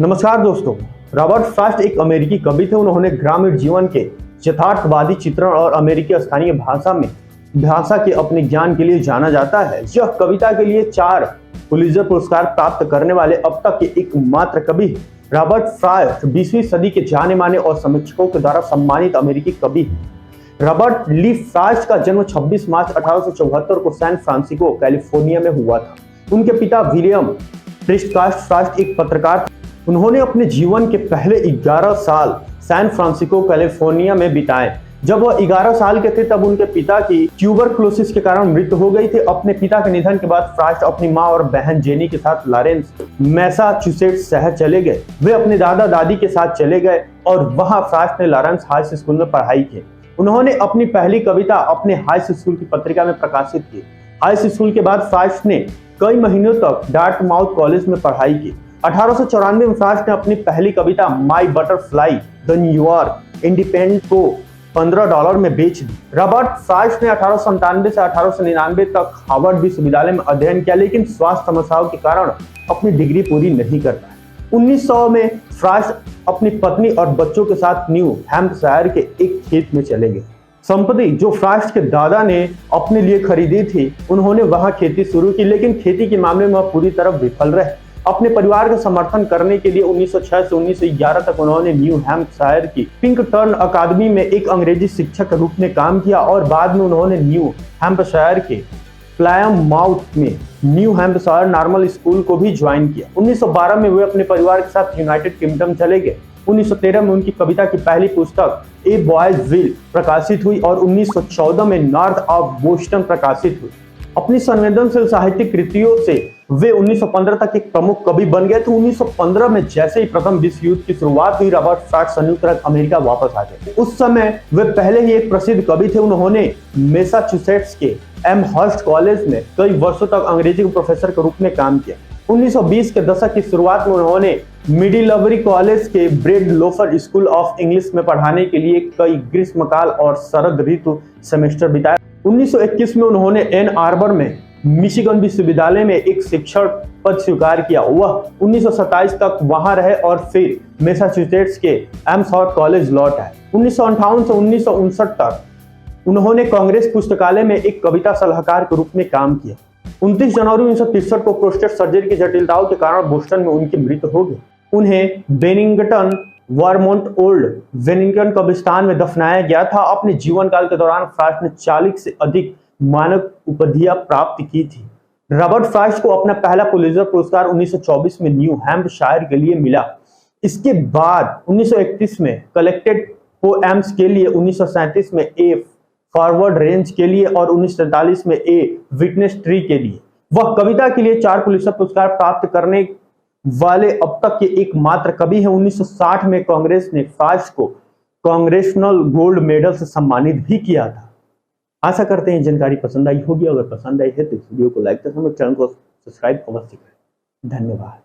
नमस्कार दोस्तों। Robert Frost एक अमेरिकी कवि थे। उन्होंने ग्रामीण जीवन के यथार्थवादी चित्रण और अमेरिकी स्थानीय भाषा के अपने ज्ञान के लिए जाना जाता है। यह कविता के लिए 4 पुलित्जर पुरस्कार प्राप्त करने वाले अब तक के एकमात्र कवि हैं। रॉबर्ट फ्रॉस्ट 20वीं सदी के जाने माने और समीक्षकों के द्वारा सम्मानित अमेरिकी कवि हैं। रॉबर्ट ली फ्रॉस्ट का जन्म 26 मार्च 1874 को सैन फ्रांसिस्को कैलिफोर्निया में हुआ था। उनके पिता विलियम प्रिस्टकास्ट फ्रॉस्ट एक पत्रकार थे। उन्होंने अपने जीवन के पहले 11 साल सैन फ्रांसिस्को कैलिफोर्निया में बिताए। जब वह 11 साल के थे तब उनके पिता की ट्यूबरक्लोसिस के कारण मृत्यु हो गई थी। अपने पिता के निधन के बाद फ्रॉस्ट अपनी मां और बहन जेनी के साथ लॉरेंस मैसाचुसेट्स शहर चले गए। वे अपने दादा दादी के साथ चले गए और वहां फ्रॉस्ट ने लॉरेंस हाई स्कूल में पढ़ाई की। उन्होंने अपनी पहली कविता अपने हाई स्कूल की पत्रिका में प्रकाशित की। हाई स्कूल के बाद फ्रॉस्ट ने कई महीनों तक डार्टमाउथ कॉलेज में पढ़ाई की। 1894 में फ्रॉस्ट ने अपनी पहली कविता माई बटरफ्लाई द न्यूयॉर्क इंडिपेंडेंट को $15 में बेच दी। रॉबर्ट फ्रॉस्ट ने 1897 से 1899 तक हार्वर्ड विश्वविद्यालय में अध्ययन किया, लेकिन स्वास्थ्य समस्याओं के कारण अपनी डिग्री पूरी नहीं कर पाए। 1900 में फ्रॉस्ट अपनी पत्नी और बच्चों के साथ न्यू हैम्पशायर के एक खेत में चले गए। संपत्ति जो फ्रॉस्ट के दादा ने अपने लिए खरीदी थी, उन्होंने वहां खेती शुरू की, लेकिन खेती के मामले में वह पूरी तरह विफल रहे। अपने परिवार का समर्थन करने के लिए 1906 से 1911 तक उन्होंने न्यू हैम्पशायर की पिंकटन अकादमी में एक अंग्रेजी शिक्षक के रूप में काम किया और बाद में उन्होंने न्यू हैम्पशायर के प्लायमाउथ में न्यू हैम्पशायर नॉर्मल स्कूल को भी ज्वाइन किया। 1912 में वे अपने परिवार के साथ यूनाइटेड किंगडम चले गए। 1913 में उनकी कविता की पहली पुस्तक ए बॉयज विल प्रकाशित हुई और 1914 में नॉर्थ ऑफ बोस्टन प्रकाशित हुई। अपनी संवेदनशील साहित्यिक कृतियों से वे 1915 तक एक प्रमुख कवि बन गए थे। 1915 में जैसे ही प्रथम विश्व युद्ध की शुरुआत हुई, रॉबर्ट फ्रॉस्ट संयुक्त राज्य अमेरिका वापस आ गए। उस समय वे पहले ही एक प्रसिद्ध कवि थे। उन्होंने मैसाचुसेट्स के एमहर्स्ट कॉलेज में कई वर्षों तक अंग्रेजी के प्रोफेसर के रूप में काम किया। 1920 के दशक की शुरुआत में उन्होंने मिडिलबरी कॉलेज के bread loafer school of English में पढ़ाने के लिए कई ग्रीष्मकाल और शरद ऋतु सेमेस्टर बिताए। 1921 में उन्होंने एन आर्बर में मिशिगन विश्वविद्यालय में एक शिक्षक पद स्वीकार किया। वह 1927 तक वहां रहे और फिर मैसाचुसेट्स के एम्सहर्स्ट कॉलेज लौट आए। 1958 से 1959 तक उन्होंने कांग्रेस पुस्तकालय में एक कविता सलाहकार के रूप में काम किया। 29 जनवरी 1963 को प्रोस्टेट सर्जरी की जटिलताओं के कारण बोस्टन में उनकी मृत्यु हो गई। उन्हें बेनिंगटन वर्मोंट ओल्ड वेनिंगटन कब्रिस्तान में दफनाया गया था। अपने जीवन काल के दौरान फ्रॉस्ट ने 40 से अधिक मानक उपाधियां प्राप्त की थी। रॉबर्ट फ्रॉस्ट को अपना पहला पुलित्जर पुरस्कार 1924 में न्यू हैम्पशायर के लिए मिला। इसके बाद 1931 में कलेक्टेड पोएम्स के लिए, 1937 में ए फॉरवर्ड रेंज के लिए और 1943 में ए विटनेस ट्री के लिए। वह कविता के लिए 4 पुलित्जर पुरस्कार प्राप्त करने वाले अब तक के एकमात्र कवि हैं। 1960 में कांग्रेस ने फ्रॉस्ट को कांग्रेशनल गोल्ड मेडल से सम्मानित भी किया था। आशा करते हैं जानकारी पसंद आई होगी। अगर पसंद आई है तो इस वीडियो को लाइक करें, चैनल को सब्सक्राइब अवश्य करें। धन्यवाद।